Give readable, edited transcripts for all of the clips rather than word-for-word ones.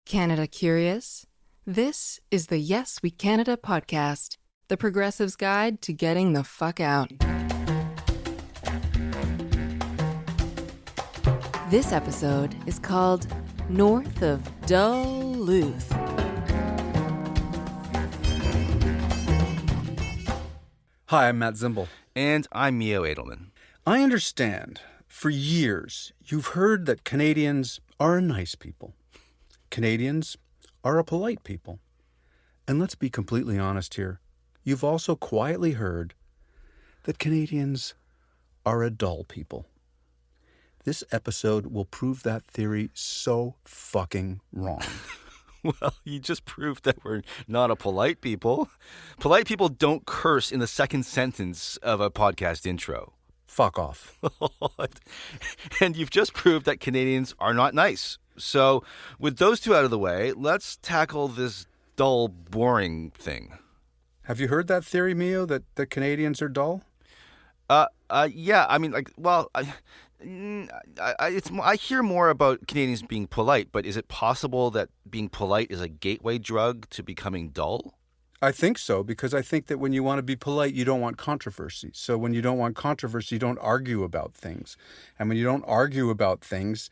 Canada curious? This is the Yes We Canada podcast, the progressive's guide to getting the fuck out. This episode is called North of Duleuth. Hi, I'm Matt Zimble. And I'm Mio Edelman. I understand, for years, you've heard that Canadians are a nice people. Canadians are a polite people. And let's be completely honest here, you've also quietly heard that Canadians are a dull people. This episode will prove that theory so fucking wrong. Well, you just proved that we're not a polite people. Polite people don't curse in the second sentence of a podcast intro. Fuck off. And you've just proved that Canadians are not nice. So, with those two out of the way, let's tackle this dull, boring thing. Have you heard that theory, Mio, that Canadians are dull? Yeah. I mean, I hear more about Canadians being polite, but is it possible that being polite is a gateway drug to becoming dull? I think so, because I think that when you want to be polite, you don't want controversy. So when you don't want controversy, you don't argue about things. And when you don't argue about things,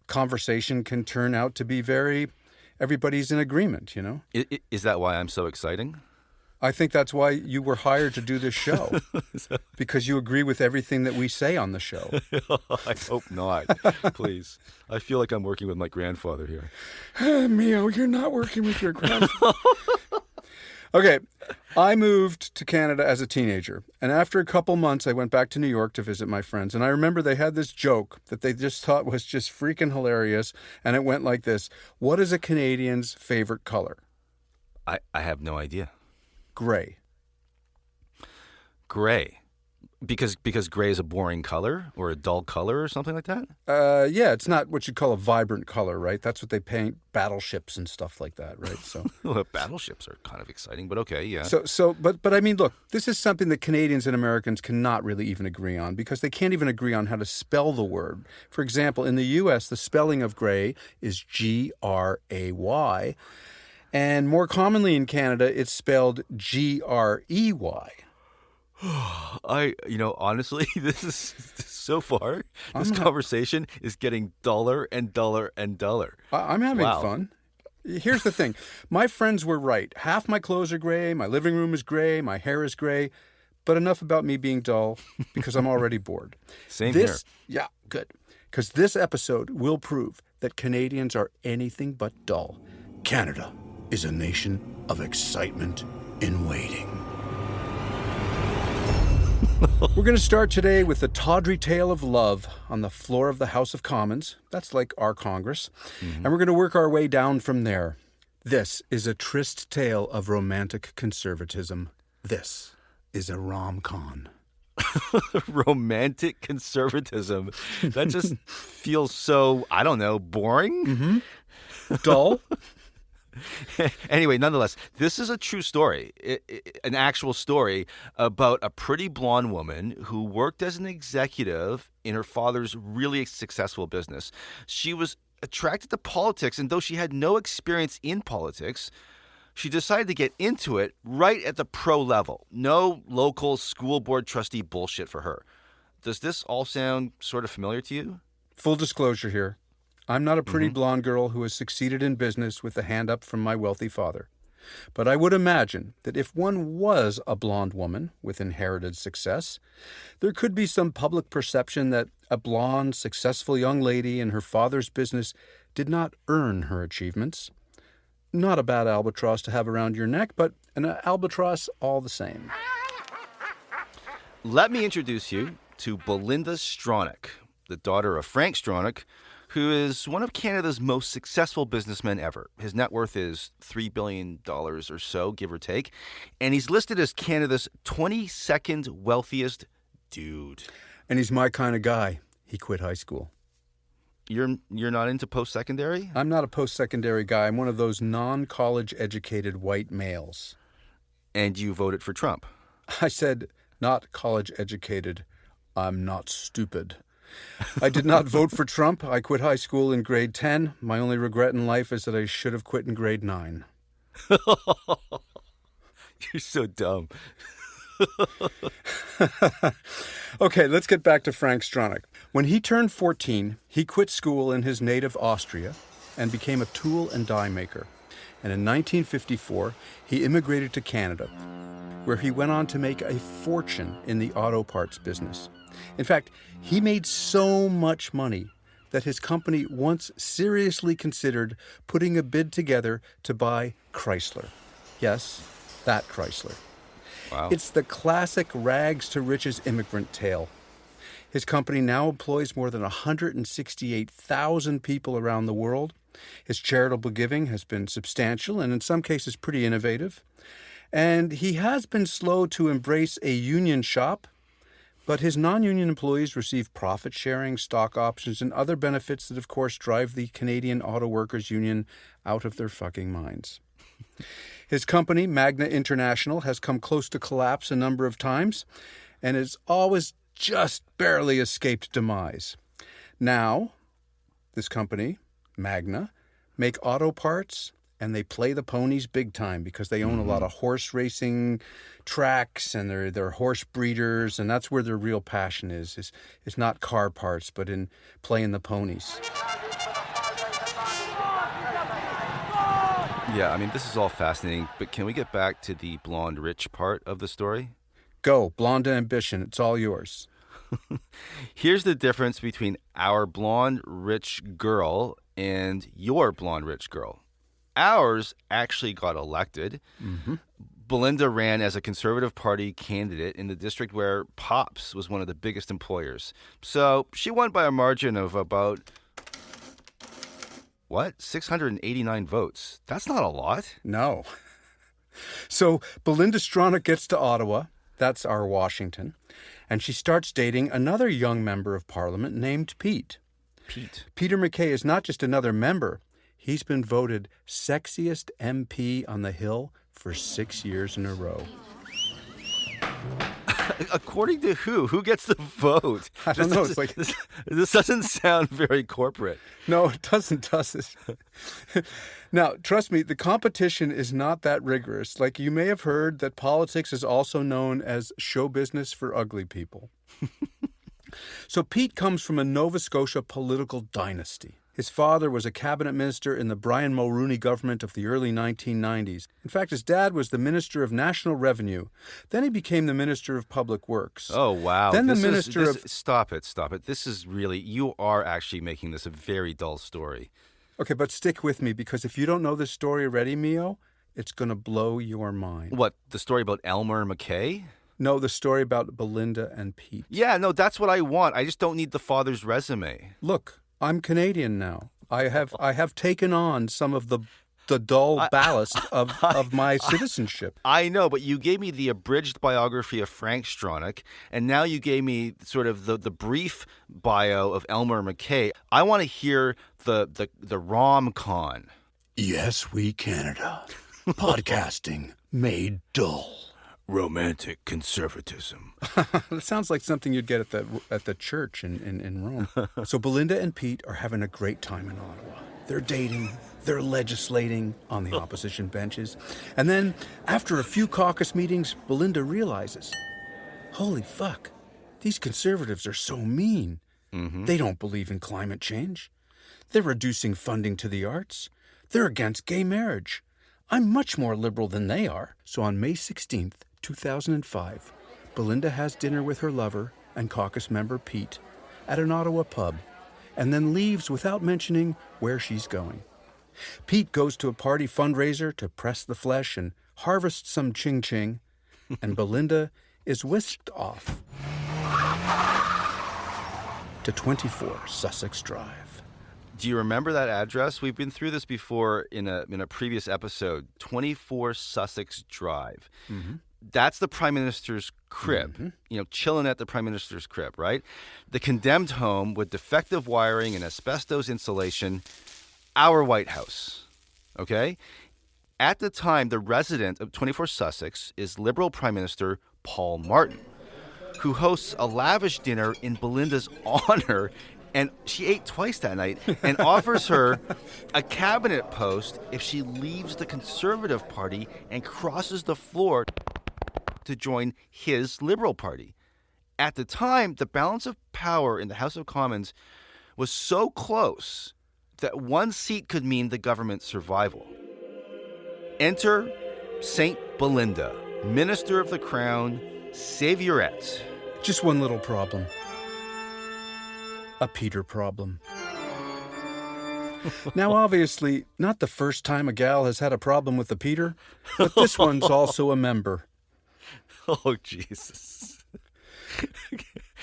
conversation can turn out to be everybody's in agreement, you know? Is that why I'm so exciting? I think that's why you were hired to do this show, because you agree with everything that we say on the show. I hope not. Please. I feel like I'm working with my grandfather here. Mio, you're not working with your grandfather. Okay, I moved to Canada as a teenager, and after a couple months, I went back to New York to visit my friends, and I remember they had this joke that they just thought was just freaking hilarious, and it went like this: what is a Canadian's favorite color? I have no idea. Gray. Gray. Because gray is a boring color or a dull color or something like that? Yeah, it's not what you'd call a vibrant color, right? That's what they paint battleships and stuff like that, right? So well, battleships are kind of exciting, but okay, yeah. But I mean, look, this is something that Canadians and Americans cannot really even agree on, because they can't even agree on how to spell the word. For example, in the U.S., the spelling of gray is G-R-A-Y. And more commonly in Canada, it's spelled G-R-E-Y. Honestly, this is so far, this conversation is getting duller and duller and duller. I'm having fun. Here's the thing. My friends were right. Half my clothes are gray, my living room is gray, my hair is gray. But enough about me being dull, because I'm already bored. Same here. Yeah, good. Because this episode will prove that Canadians are anything but dull. Canada is a nation of excitement in waiting. We're going to start today with the tawdry tale of love on the floor of the House of Commons. That's like our Congress. Mm-hmm. And we're going to work our way down from there. This is a tryst tale of romantic conservatism. This is a rom-com. Romantic conservatism. That just feels so, I don't know, boring? Mm-hmm. Dull? Anyway, nonetheless, this is a true story, an actual story about a pretty blonde woman who worked as an executive in her father's really successful business. She was attracted to politics, and though she had no experience in politics, she decided to get into it right at the pro level. No local school board trustee bullshit for her. Does this all sound sort of familiar to you? Full disclosure here. I'm not a pretty blonde girl who has succeeded in business with a hand up from my wealthy father. But I would imagine that if one was a blonde woman with inherited success, there could be some public perception that a blonde, successful young lady in her father's business did not earn her achievements. Not a bad albatross to have around your neck, but an albatross all the same. Let me introduce you to Belinda Stronach, the daughter of Frank Stronach, who is one of Canada's most successful businessmen ever. His net worth is $3 billion or so, give or take, and he's listed as Canada's 22nd wealthiest dude. And he's my kind of guy. He quit high school. You're not into post-secondary? I'm not a post-secondary guy. I'm one of those non-college educated white males. And you voted for Trump? I said not college educated. I'm not stupid. I did not vote for Trump. I quit high school in grade 10. My only regret in life is that I should have quit in grade 9. You're so dumb. Okay, let's get back to Frank Stronach. When he turned 14, he quit school in his native Austria and became a tool and die maker. And in 1954, he immigrated to Canada, where he went on to make a fortune in the auto parts business. In fact, he made so much money that his company once seriously considered putting a bid together to buy Chrysler. Yes, that Chrysler. Wow. It's the classic rags to riches immigrant tale. His company now employs more than 168,000 people around the world. His charitable giving has been substantial and in some cases pretty innovative. And he has been slow to embrace a union shop, but his non-union employees receive profit sharing, stock options, and other benefits that, of course, drive the Canadian Auto Workers Union out of their fucking minds. His company, Magna International, has come close to collapse a number of times and has always just barely escaped demise. Now, this company, Magna, make auto parts and they play the ponies big time because they own a lot of horse racing tracks and they're horse breeders, and that's where their real passion is not car parts, but in playing the ponies. Yeah, I mean, this is all fascinating, but can we get back to the blonde rich part of the story? Go, blonde ambition, it's all yours. Here's the difference between our blonde rich girl and your blonde rich girl. Ours actually got elected. Mm-hmm. Belinda ran as a Conservative Party candidate in the district where Pops was one of the biggest employers. So she won by a margin of about, 689 votes. That's not a lot. No. So Belinda Stronach gets to Ottawa, that's our Washington, and she starts dating another young member of Parliament named Pete. Peter MacKay is not just another member. He's been voted sexiest MP on the Hill for 6 years in a row. According to who? Who gets the vote? I don't know. This doesn't sound very corporate. No, it doesn't, does it? Now, trust me, the competition is not that rigorous. Like, you may have heard that politics is also known as show business for ugly people. So Pete comes from a Nova Scotia political dynasty. His father was a cabinet minister in the Brian Mulroney government of the early 1990s. In fact, his dad was the Minister of National Revenue. Then he became the Minister of Public Works. Oh, wow. Then Stop it. This is really, you are actually making this a very dull story. Okay, but stick with me, because if you don't know this story already, Mio, it's going to blow your mind. What, the story about Elmer MacKay? No, the story about Belinda and Pete. Yeah, no, that's what I want. I just don't need the father's resume. Look, I'm Canadian now. I have taken on some of the dull ballast of my citizenship. I know, but you gave me the abridged biography of Frank Stronach, and now you gave me sort of the brief bio of Elmer MacKay. I want to hear the rom-con. Yes, we Canada. Podcasting made dull. Romantic conservatism. It sounds like something you'd get at the church in Rome. So Belinda and Pete are having a great time in Ottawa. They're dating, they're legislating on the opposition benches. And then, after a few caucus meetings, Belinda realizes, holy fuck, these conservatives are so mean. Mm-hmm. They don't believe in climate change. They're reducing funding to the arts. They're against gay marriage. I'm much more liberal than they are. So on May 16th, 2005, Belinda has dinner with her lover and caucus member Pete at an Ottawa pub, and then leaves without mentioning where she's going. Pete goes to a party fundraiser to press the flesh and harvest some ching-ching, and Belinda is whisked off to 24 Sussex Drive. Do you remember that address? We've been through this before in a previous episode. 24 Sussex Drive. Mm-hmm. That's the Prime Minister's crib, chilling at the Prime Minister's crib, right? The condemned home with defective wiring and asbestos insulation, our White House, okay? At the time, the resident of 24 Sussex is Liberal Prime Minister Paul Martin. who hosts a lavish dinner in Belinda's honor, and she ate twice that night, and offers her a cabinet post if she leaves the Conservative Party and crosses the floor to join his Liberal Party. At the time, the balance of power in the House of Commons was so close that one seat could mean the government's survival. Enter Saint Belinda, Minister of the Crown, Saviorette. Just one little problem. A Peter problem. Now, obviously, not the first time a gal has had a problem with a Peter, but this one's also a member. Oh, Jesus.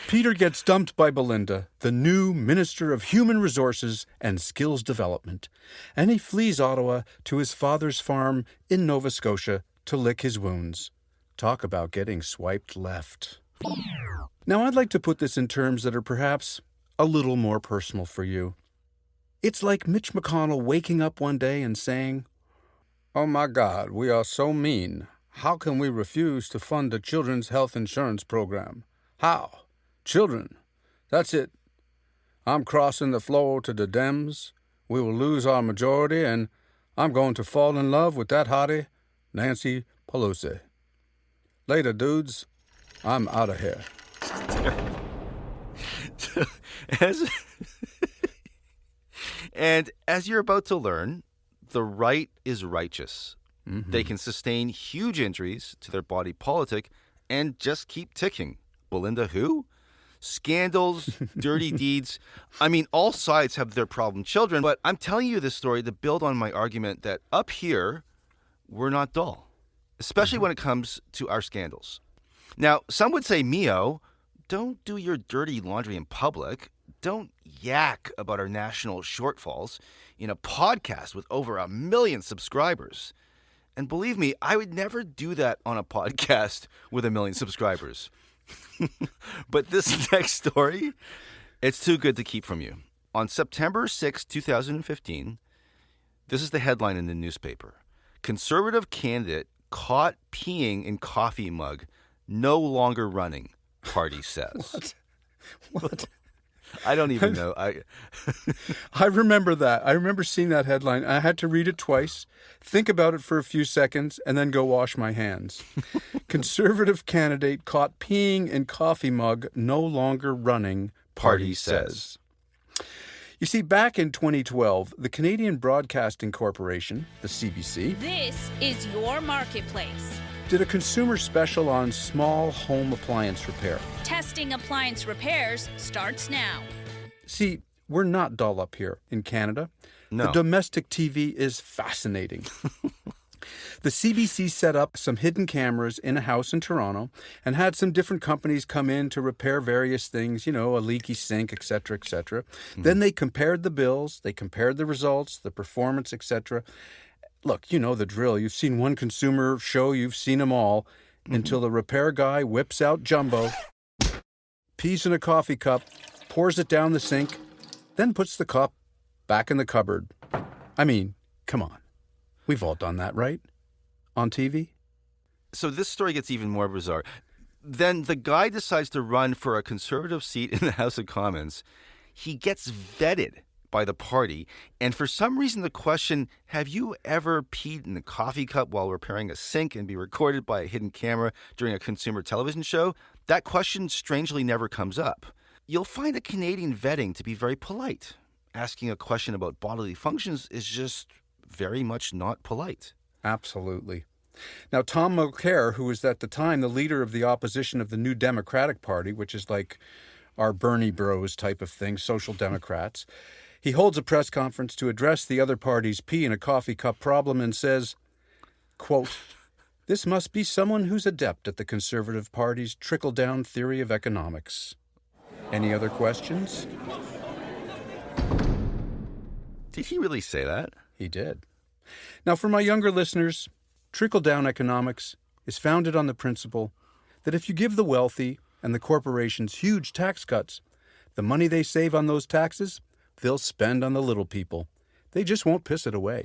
Peter gets dumped by Belinda, the new Minister of Human Resources and Skills Development, and he flees Ottawa to his father's farm in Nova Scotia to lick his wounds. Talk about getting swiped left. Now, I'd like to put this in terms that are perhaps a little more personal for you. It's like Mitch McConnell waking up one day and saying, "Oh my God, we are so mean. How can we refuse to fund a children's health insurance program? How? Children. That's it. I'm crossing the floor to the Dems. We will lose our majority, and I'm going to fall in love with that hottie, Nancy Pelosi. Later, dudes. I'm out of here." And as you're about to learn, the right is righteous. Mm-hmm. They can sustain huge injuries to their body politic and just keep ticking. Belinda who? Scandals, dirty deeds. I mean, all sides have their problem children, but I'm telling you this story to build on my argument that up here, we're not dull, especially when it comes to our scandals. Now, some would say, Mio, don't do your dirty laundry in public. Don't yak about our national shortfalls in a podcast with over 1 million subscribers. And believe me, I would never do that on a podcast with 1 million subscribers. But this next story, it's too good to keep from you. On September 6, 2015, this is the headline in the newspaper. Conservative candidate caught peeing in coffee mug, no longer running, party says. What? I don't even know. I remember that. I remember seeing that headline. I had to read it twice, think about it for a few seconds, and then go wash my hands. Conservative candidate caught peeing in coffee mug, no longer running, party says. You see, back in 2012, the Canadian Broadcasting Corporation, the CBC, This is your marketplace. did a consumer special on small home appliance repair. Testing appliance repairs starts now. See, we're not dull up here in Canada. No. The domestic TV is fascinating. The CBC set up some hidden cameras in a house in Toronto and had some different companies come in to repair various things, you know, a leaky sink, etc., etc. Then they compared the bills, they compared the results, the performance, etc. Look, you know the drill. You've seen one consumer show, you've seen them all, until the repair guy whips out Jumbo, pees in a coffee cup, pours it down the sink, then puts the cup back in the cupboard. I mean, come on. We've all done that, right? On TV? So this story gets even more bizarre. Then the guy decides to run for a conservative seat in the House of Commons. He gets vetted by the party, and for some reason the question, have you ever peed in a coffee cup while repairing a sink and be recorded by a hidden camera during a consumer television show? That question strangely never comes up. You'll find a Canadian vetting to be very polite. Asking a question about bodily functions is just very much not polite. Absolutely. Now, Tom Mulcair, who was at the time the leader of the opposition of the New Democratic Party, which is like our Bernie bros type of thing, social democrats, he holds a press conference to address the other party's pee in a coffee cup problem and says, quote, "This must be someone who's adept at the Conservative Party's trickle-down theory of economics. Any other questions?" Did he really say that? He did. Now, for my younger listeners, trickle-down economics is founded on the principle that if you give the wealthy and the corporations huge tax cuts, the money they save on those taxes, they'll spend on the little people. They just won't piss it away.